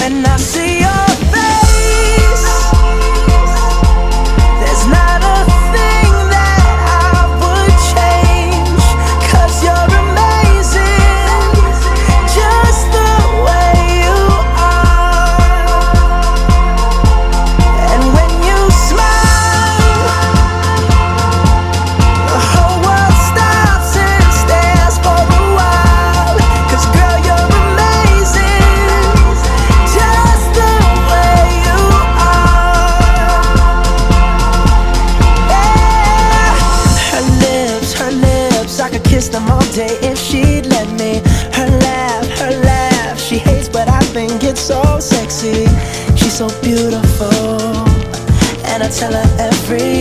and I see your face. There's not a thing that I would change, 'cause you're amazing, just the way you are. And when you smile, the whole world stops and stares for a while. 'Cause girl, you're amazing, just the way you are. Yeah. Her lips, I could kiss them all day if she'd let me. Her laugh, she hates but I think it's so sexy. She's so beautiful, and I tell her every